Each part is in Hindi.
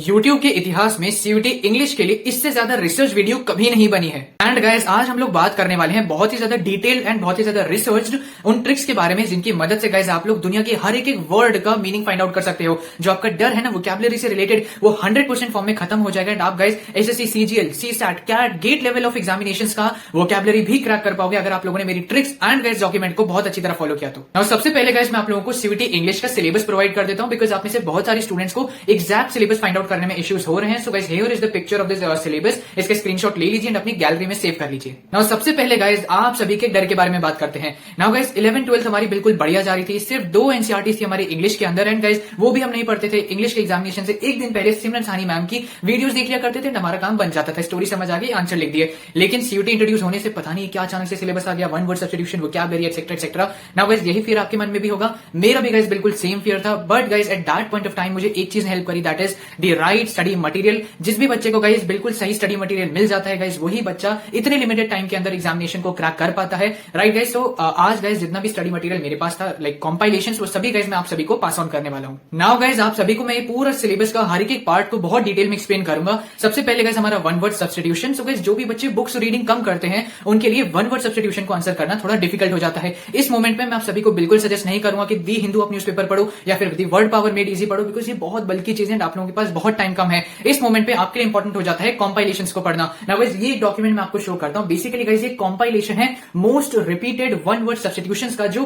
YouTube के इतिहास में सीयूटी इंग्लिश के लिए इससे ज्यादा रिसर्च वीडियो कभी नहीं बनी है। एंड गाइस आज हम लोग बात करने वाले हैं बहुत ही ज्यादा डिटेल्ड एंड बहुत ही ज्यादा रिसर्च्ड उन ट्रिक्स के बारे में जिनकी मदद से गाइस आप लोग दुनिया के हर एक वर्ड का मीनिंग फाइंड आउट कर सकते हो। जो आपका डर है ना वोकैबुलरी से रिलेटेड वो 100% फॉर्म में खत्म हो जाएगा एंड आप guys SSC, CGL, CSAT, CAT, GATE level of examinations का वोकैबुलरी भी क्रैक कर पाओगे अगर आप लोगों ने मेरी ट्रिक्स एंड गाइस डॉक्यूमेंट को बहुत अच्छी तरह फॉलो किया तो। नाउ सबसे पहले गाइस मैं आप लोगों को सीयूटी इंग्लिश का सिलेबस प्रोवाइड कर देता हूं बिकॉज आप में से बहुत सारे स्टूडेंट्स को एग्जैक्ट सिलेबस फाइंड आउट करने में इश्यूज हो रहे हैं। So guys here is the picture of this syllabus. इसके स्क्रीनशॉट ले लीजिए एंड अपनी गैलरी में सेव कर लीजिए। नाउ सबसे पहले गाइस आप सभी के डर के बारे में बात करते हैं। नाउ गाइस 11-12 हमारी बिल्कुल बढ़िया जा रही थी, सिर्फ 2 एनसीईआरटी थी हमारी इंग्लिश के अंदर एंड गाइस वो भी हम नहीं पढ़ते थे। इंग्लिश के एग्जामिनेशन से एक दिन पहले सिमरन साहनी मैम की वीडियोस देख लिया करते थे, हमारा काम बन जाता था, स्टोरी समझ आ गई, आंसर लिख दिए। लेकिन सीयूटी इंट्रोड्यूस होने से पता नहीं क्या अचानक से सिलेबस आ गया, one word substitution, vocabulary etcetera etcetera. Now guys यही फियर आपके मन में भी होगा, मेरा भी गाइस बिल्कुल सेम फियर था। But guys at that point of time मुझे एक चीज हेल्प करी, that is the right study material. जिस भी बच्चे को गाइस बिल्कुल सही स्टडी मटेरियल मिल जाता है गाइस वही बच्चा इतने लिमिटेड टाइम के अंदर एग्जामिनेशन को क्रैक कर पाता है। राइट गाइस तो आज गाइस जितना भी स्टडी मटेरियल मेरे पास था लाइक कॉम्पाइलेशंस वो सभी गाइस मैं आप सभी को पास ऑन करने वाला हूं। नाउ गाइस आप सभी को मैं ये पूरा सिलेबस का हर एक पार्ट को बहुत डिटेल में एक्सप्लेन करूंगा। सबसे पहले गाइस हमारा one word substitution. So guys जो भी बच्चे बुक्स रीडिंग कम करते हैं उनके लिए वन वर्ड सब्स्टिट्यूशन को आंसर करना थोड़ा डिफिकल्ट हो जाता है। इस मोमेंट में मैं आप सभी को बिल्कुल सजेस्ट नहीं करूंगा कि दी हिंदू आप न्यूज़पेपर पढ़ो या फिर the word power made easy पढ़ो बिकॉज ये बहुत बल्कि चीजें आप लोगों के पास बहुत टाइम कम है। इस मोमेंट पे आपके लिए इंपॉर्टेंट हो जाता है कॉम्पाइलेशंस को पढ़ना। नाउ गाइस ये डॉक्यूमेंट मैं आपको शो करता हूं। बेसिकली गाइस ये कॉम्पाइलेशन है most repeated one word substitutions का जो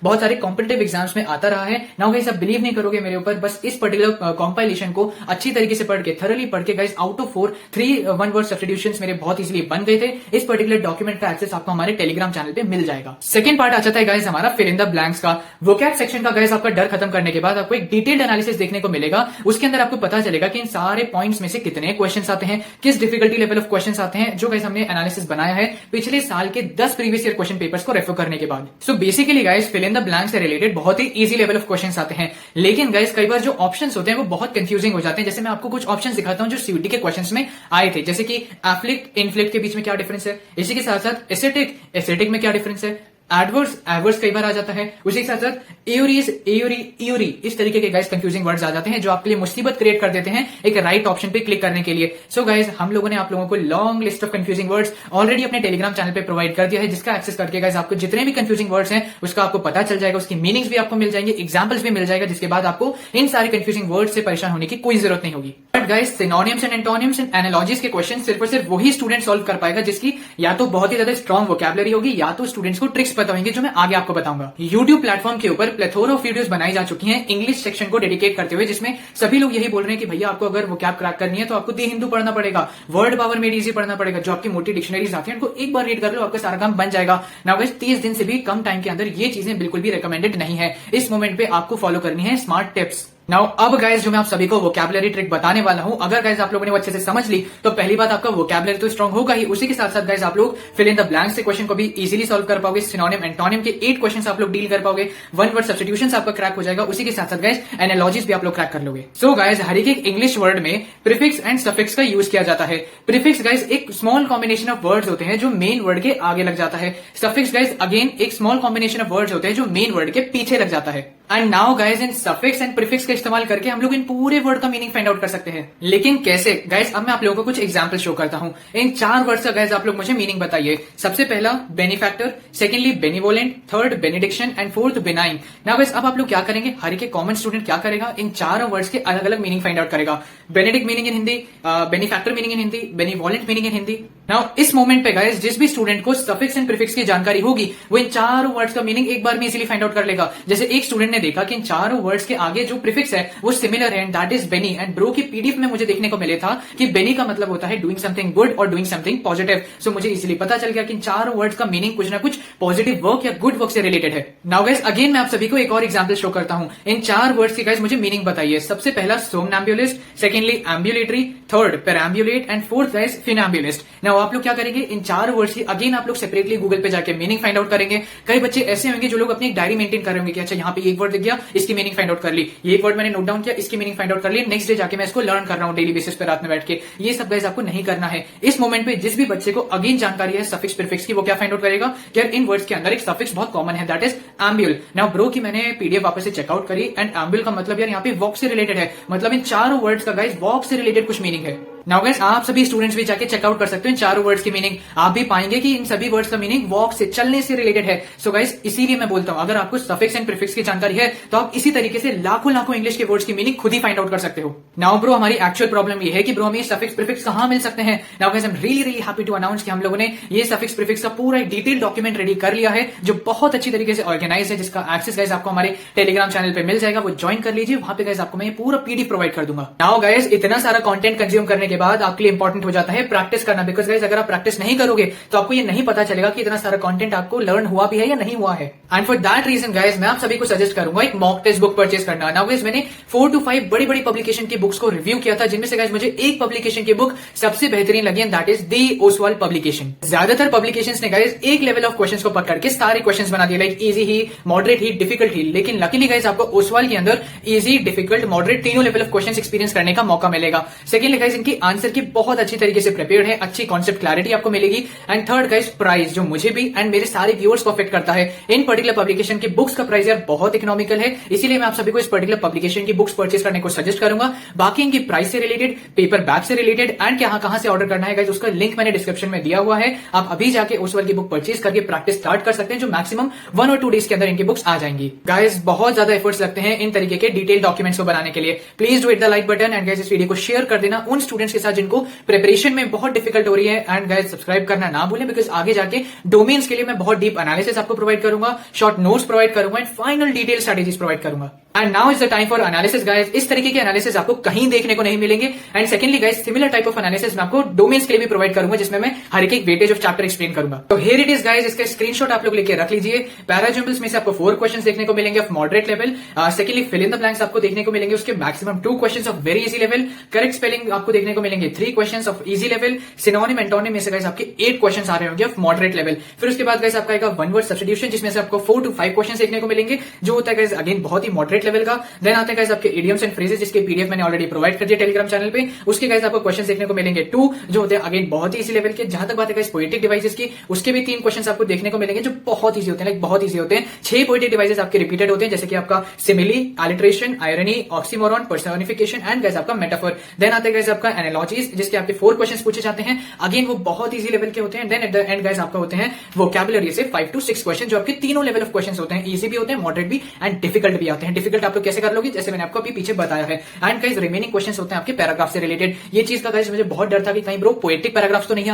बहुत सारे कॉम्पिटिटिव एग्जाम्स में आता रहा है। नाउ गाइस आप बिलीव नहीं करोगे मेरे ऊपर, बस इस पर्टिकुलर कॉम्पाइलेशन को अच्छी तरीके से पढ़ के थरली पढ़ के guys out of 4 3 one word substitutions मेरे बहुत इजीली बन गए थे। इस पर्टिकुलर डॉक्यूमेंट का एक्सेस आपको हमारे टेलीग्राम चैनल पे मिल जाएगा। सेकंड पार्ट आ जाता है गाइस हमारा फिल इन द ब्लैंक्स का। वोकैब सेक्शन का गाइस आपका डर खत्म करने के बाद आपको एक डिटेल्ड एनालिसिस देखने को मिलेगा। उसके अंदर आपको पता चलेगा कि इन सारे पॉइंट्स में से कितने क्वेश्चंस आते हैं, किस डिफिकल्टी लेवल ऑफ क्वेश्चंस आते हैं, जो गाइस हमने एनालिसिस बनाया है पिछले साल के 10 प्रीवियस ईयर क्वेश्चन पेपर्स को रेफर करने के बाद। So basically guys fill in the blanks से रिलेटेड बहुत ही इजी लेवल ऑफ क्वेश्चंस आते हैं। लेकिन गाइस कई बार जो ऑप्शंस होते हैं वो बहुत कंफ्यूजिंग हो जाते हैं। जैसे मैं आपको कुछ ऑप्शंस दिखाता हूं जो सीयूटी के क्वेश्चंस में आए थे, जैसे कि एफ्लिक्ट, इन्फ्लिक्ट के बीच में क्या डिफरेंस है, इसी के साथ साथ एसेटिक, एसेटिक में क्या डिफरेंस है, एडवर्स, एवर्स कई बार आ जाता है, उसी के साथ साथ एयोरीज, एयोरी, इयोरी, इस तरीके के गाइस कंफ्यूजिंग वर्ड्स आ जाते हैं जो आपके लिए मुसीबत क्रिएट कर देते हैं एक राइट ऑप्शन पे क्लिक करने के लिए। सो गाइस हम लोगों ने आप लोगों को long list of confusing words already अपने टेलीग्राम चैनल पे प्रोवाइड कर दिया है, जिसका एक्सेस करके गाइस आपको जितने भी कंफ्यूजिंग वर्ड्स हैं उसका आपको पता चल जाएगा, उसकी मीनिंग्स भी आपको मिल जाएंगे, एग्जांपल्स भी मिल जाएगा, जिसके बाद आपको इन सारे कंफ्यूजिंग वर्ड्स से परेशान होने की कोई जरूरत नहीं होगी। But guys synonyms and antonyms and analogies के क्वेश्चन सिर्फ और सिर्फ वही स्टूडेंट सॉल्व कर पाएगा जिसकी या तो बहुत ही ज्यादा स्ट्रॉन्ग वोकैबुलरी होगी या तो स्टूडेंट्स को ट्रिक्स पता होंगे जो मैं आगे आपको बताऊंगा। YouTube प्लेटफॉर्म के ऊपर प्लेथोरा ऑफ वीडियोस बनाई जा चुकी हैं इंग्लिश सेक्शन को डेडिकेट करते हुए, जिसमें सभी लोग यही बोल रहे हैं कि भैया आपको अगर वोकैब क्रैक करनी है तो आपको दी हिंदू पढ़ना पड़ेगा, वर्ड पावर मेड इजी पढ़ना पड़ेगा, जो आपकी मोटी डिक्शनरीज आती है उनको एक बार रीड कर लो, आपका सारा काम बन जाएगा। नाउ गाइस 30 दिन से भी कम टाइम के अंदर ये चीजें बिल्कुल भी रिकमेंडेड नहीं है। इस मोमेंट पे आपको फॉलो करनी है स्मार्ट टिप्स। नाउ अब गाइस जो मैं आप सभी को वोकैबुलरी ट्रिक बताने वाला हूं, अगर गाइस आप लोगों ने वो अच्छे से समझ ली तो पहली बात आपका वोकैबुलरी तो स्ट्रांग होगा ही, उसी के साथ साथ गाइस आप लोग फिल इन द ब्लैंक्स से क्वेश्चन को भी इजीली सॉल्व कर पाओगे। सिनोनिम एंटोनिम के 8 क्वेश्चंस आप लोग डील कर पाओगे, वन वर्ड सब्स्टिट्यूशंस आपका क्रैक हो जाएगा, उसी के साथ साथ गाइस एनालॉजीज भी आप लोग क्रैक कर लोगे। सो गाइस हर एक इंग्लिश वर्ड में प्रीफिक्स एंड सफिक्स का यूज किया जाता है। प्रीफिक्स गाइस एक स्मॉल कॉम्बिनेशन ऑफ वर्ड्स होते हैं जो मेन वर्ड के आगे लग जाता है। सफिक्स गाइस अगेन एक स्मॉल कॉम्बिनेशन ऑफ वर्ड्स होते हैं जो मेन वर्ड के पीछे लग जाता है। And now guys in suffix and prefix का इस्तेमाल करके हम लोग इन पूरे वर्ड का मीनिंग फाइंड आउट कर सकते हैं। लेकिन कैसे गाइस, अब मैं आप लोगों को कुछ एग्जांपल शो करता हूं। इन 4 वर्ड्स का गाइस आप लोग मुझे मीनिंग बताइए। सबसे पहला benefactor, secondly benevolent, third benediction and fourth benign. Now guys अब आप लोग क्या करेंगे, हर एक कॉमन स्टूडेंट क्या करेगा, इन 4 वर्ड्स के अलग अलग मीनिंग फाइंड आउट करेगा। Benedict meaning in Hindi, benefactor meaning in Hindi, benevolent meaning in Hindi. Now इस मोमेंट पे गाइस जिस भी स्टूडेंट को सफिक्स एंड प्रीफिक्स की जानकारी होगी वो इन 4 वर्ड्स का मीनिंग एक बार में इजीली फाइंड आउट कर लेगा। जैसे एक स्टूडेंट ने देखा कि इन 4 वर्ड्स के आगे जो प्रीफिक्स है वो सिमिलर है and that is Benny. And bro की पीडीएफ में मुझे देखने को मिले था कि बेनी का मतलब होता है डूइंग समथिंग गुड और डूइंग समथिंग पॉजिटिव। सो मुझे इजीली पता चल गया कि इन 4 वर्ड्स का मीनिंग कुछ ना कुछ पॉजिटिव वर्क या गुड वर्क से रिलेटेड है। नाउ गाइस अगेन मैं आप सभी को एक और एग्जांपल शो करता हूं। इन 4 वर्ड्स की गाइस मुझे मीनिंग बताइए। सबसे पहला somnambulist, secondly ambulatory, third perambulate and fourth guys funambulist. Now now आप लोग क्या करेंगे, इन 4 वर्ड्स की अगेन आप लोग सेपरेटली गूगल पे जाके मीनिंग फाइंड आउट करेंगे। कई बच्चे ऐसे होंगे जो लोग अपनी एक डायरी मेंटेन कर रहे होंगे कि अच्छा यहाँ पे एक वर्ड दिख गया, इसकी मीनिंग फाइंड आउट कर ली, ये एक वर्ड मैंने नोट डाउन किया, इसकी मीनिंग फाइंड आउट कर ली, नेक्स्ट डे जाके मैं इसको लर्न कर रहा हूँ डेली बेसिस पे रात में बैठ के। ये सब गाइस आपको नहीं करना है। इस मोमेंट पे जिस भी बच्चे को अगेन जानकारी है सफिक्स प्रीफिक्स की, वो क्या फाइंड आउट करेगा कि यार इन वर्ड्स के अंदर एक सफिक्स बहुत कॉमन है, दैट इज एम्ब्यूल। नाउ ब्रो की मैंने पीडीएफ वापस से चेकआउट करी एंड एम्ब्यूल का मतलब यार यहाँ पे वॉक से रिलेटेड है, मतलब इन चारों वर्ड्स का गाइस वॉक से रिलेटेड कुछ मीनिंग है। नाउ गाइस आप सभी स्टूडेंट्स भी जाके चेकआउट कर सकते हो इन चारों वर्ड्स की मीनिंग। आप भी पाएंगे कि इन सभी वर्ड्स का मीनिंग वॉक से, चलने से रिलेटेड है। सो गाइस इसीलिए मैं बोलता हूं अगर आपको सफिक्स एंड प्रीफिक्स की जानकारी है तो आप इसी तरीके से लाखों लाखों इंग्लिश के वर्ड्स की मीनिंग खुद ही फाइंड आउट कर सकते हो। नाउ ब्रो हमारी एक्चुअल प्रॉब्लम ये है कि ब्रो हमें सफिक्स प्रीफिक्स कहां मिल सकते हैं। Now guys I am really happy to announce कि हम लोगों ने ये सफिक्स प्रीफिक्स का पूरा एक डिटेल डॉक्यूमेंट रेडी कर लिया है जो बहुत अच्छी तरीके से ऑर्गेनाइज है, जिसका एक्सेस गाइस आपको हमारे टेलीग्राम चैनल पे मिल जाएगा। वो ज्वाइन कर लीजिए, वहां पे गाइस आपको मैं पूरा पीडीएफ प्रोवाइड कर दूंगा। नाउ गाइस इतना सारा कंटेंट कंज्यूम करने के बाद आपके लिए इंपॉर्टेंट हो जाता है प्रैक्टिस करना, बिकॉज गाइस अगर आप प्रैक्टिस नहीं करोगे तो आपको ये नहीं पता चलेगा कि इतना सारा कंटेंट आपको लर्न हुआ भी है या नहीं हुआ है। And for that reason guys मैं आप सभी को सजेस्ट करूंगा एक मॉक टेस्ट बुक परचेज करना। नाउ गाइस मैंने 4 to 5 बड़ी बड़ी पब्लिकेशन की बुक्स को रिव्यू किया था, जिनमें से गाइस मुझे एक पब्लिकेशन की बुक सबसे बेहतरीन लगी, and that is the Oswal publication. ज्यादातर पब्लिकेशंस ने गाइस एक लेवल ऑफ क्वेश्चंस को पकड़ के सारे क्वेश्चंस बना दिए, लाइक इजी ही, मॉडरेट ही, डिफिकल्ट ही। लेकिन लकीली गाइस आपको ओसवाल के अंदर इजी, डिफिकल्ट, मॉडरेट तीनों लेवल ऑफ क्वेश्चंस एक्सपीरियंस करने का मौका मिलेगा। सेकंडली गाइस इनकी आंसर की बहुत अच्छी तरीके से प्रिपेयर्ड है, अच्छी कॉन्सेप्ट क्लैरिटी आपको मिलेगी। एंड थर्ड गाइस प्राइस, जो मुझे भी एंड मेरे सारे व्यूअर्स को अफेक्ट करता है। इन पर्टिकुलर पब्लिकेशन की बुक्स का प्राइस यार बहुत इकोनॉमिकल है, इसीलिए मैं आप सभी को इस पर्टिकुलर पब्लिकेशन की बुक्स परचेज करने को सजेस्ट करूंगा। बाकी इनकी प्राइस से रिलेटेड, पेपर बैक से रिलेटेड एंड कहां से ऑर्डर करना है गाइस उसका लिंक मैंने डिस्क्रिप्शन में दिया हुआ है। आप अभी जाके ओसवाल की बुक परचेज करके प्रैक्टिस स्टार्ट कर सकते हैं, जो मैक्सिमम 1 or 2 डेज के अंदर इनकी बुक्स आ जाएंगी। गाइस बहुत ज्यादा एफर्ट्स लगते हैं इन तरीके के डिटेल डॉक्यूमेंट्स को बनाने के लिए। Please do hit the like button and guys इस वीडियो को शेयर कर देना उन स्टूडेंट्स के साथ जिनको प्रिपरेशन में बहुत डिफिकल्ट हो रही है। एंड गाइस सब्सक्राइब करना ना भूलें, बिकॉज आगे जाके डोमेन्स के लिए मैं बहुत डीप एनालिसिस आपको प्रोवाइड करूंगा, शॉर्ट नोट्स प्रोवाइड करूंगा and final detail strategies provide करूंगा। And now is the time for analysis guys. इस तरीके के एनालिसिस आपको कहीं देखने को नहीं मिलेंगे। And secondly guys similar type of analysis मैं आपको डोमेन्स के लिए भी प्रोवाइड करूंगा, जिसमें मैं हर एक वेटेज ऑफ चैप्टर एक्सप्लेन करूंगा। तो हियर इट इज गाइस, इसका स्क्रीनशॉट आप लोग लेके रख लीजिए। पैराजम्बल्स में से आपको 4 क्वेश्चंस देखने को मिलेंगे of moderate level. Secondly fill in the blanks आपको देखने को मिलेंगे, उसके maximum 2 questions of very easy level. Correct spelling आपको देखने को मिलेंगे 3 questions of easy level. Synonym antonym में से गाइस आपके 8 क्वेश्चंस आ रहे होंगे ऑफ मॉडरेट लेवल। फिर उसके बाद गाइस आपका आएगा 1 वर्ड सब्स्टिट्यूशन, जिसमें से आपको 4 to 5 क्वेश्चंस देखने को मिलेंगे, जो होता है गाइस अगेन बहुत ही मॉडरेट लेवल का। देन आते हैं गाइस आपके इडियम्स एंड फ्रेजेस, जिसके पीडीएफ मैंने ऑलरेडी प्रोवाइड कर दिया टेलीग्राम चैनल पे। उसके गाइस आपको क्वेश्चंस देखने को मिलेंगे 2, जो होते हैं अगेन बहुत ही इजी लेवल के। जहां तक बात है गाइस पोएटिक डिवाइसेस की, उसके भी 3 क्वेश्चंस आपको देखने को मिलेंगे जो बहुत इजी होते हैं, लाइक बहुत इजी होते हैं। 6 पोएटिक डिवाइसेस आपके रिपीटेड होते हैं, जैसे कि आपका simile, alliteration, irony, oxymoron, personification and guys आपका मेटाफोर। देन आते हैं गाइस आपका एनालॉजीज, जिसके आपके 4 क्वेश्चंस पूछे जाते हैं, अगेन वो बहुत इजी लेवल के होते हैं। Then at the end guys आपका होते हैं वोकैबुलरी से 5 to 6 क्वेश्चन, जो आपके तीनों लेवल ऑफ क्वेश्चंस होते हैं, इजी भी होते हैं, मॉडरेट भी एंड डिफिकल्ट भी आते हैं। डिफिकल्ट आप लोग कैसे कर लोगे, जैसे मैंने आपको अभी पीछे बताया है। एंड गाइस रिमेनिंग क्वेश्चंस होते हैं आपके पैराग्राफ से रिलेटेड। ये चीज का गाइस मुझे बहुत डर था कि कहीं ब्रो पोएटिक पैराग्राफ्स तो नहीं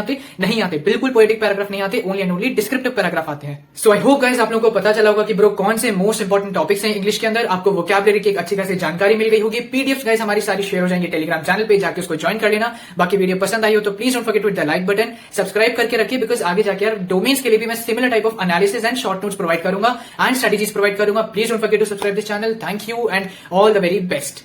आते, बिल्कुल पोएटिक पैराग्राफ नहीं आते, only and only descriptive paragraph आते हैं। सो आई होप गाइस आप लोगों को पता चला होगा कि ब्रो कौन से मोस्ट इंपोर्टेंट टॉपिक्स हैं इंग्लिश के अंदर। आपको वोकैबुलरी की एक अच्छी खासी जानकारी मिल गई होगी। पीडीएफ गाइस हमारी सारी शेयर हो जाएंगे टेलीग्राम चैनल पे, जाके उसको ज्वाइन कर लेना। बाकी वीडियो पसंद आई हो तो please don't forget to hit the like button, subscribe करके रखिए, बिकॉज आगे जाके यार डोमेन्स के लिए भी मैं similar type of analysis and short notes provide करूंगा एंड स्ट्रेटेजीज प्रोवाइड करूंगा। Please don't forget to subscribe this channel. Thank you and all the very best.